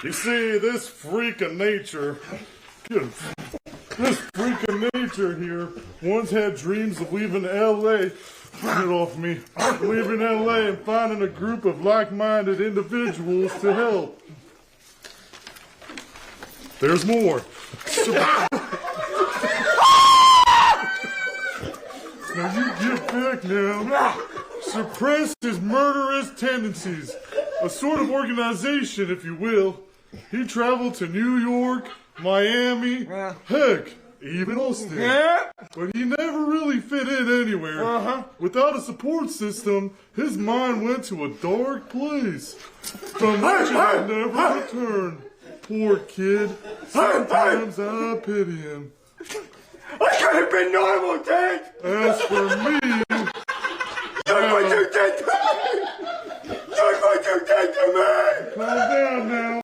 You see, this freak of nature, this freak of nature here once had dreams of leaving L.A. Get off me. Leaving L.A. and finding a group of like-minded individuals to help. There's more. Now you get back now. Suppress his murderous tendencies. A sort of organization, if you will. He traveled to New York, Miami, heck, even Austin. But he never really fit in anywhere. Without a support system, his mind went to a dark place. From which he would never return. Poor kid. Sometimes I pity him. I could have been normal, Dad! As for me... Look what you did to me! Look what you did to me! Calm down now.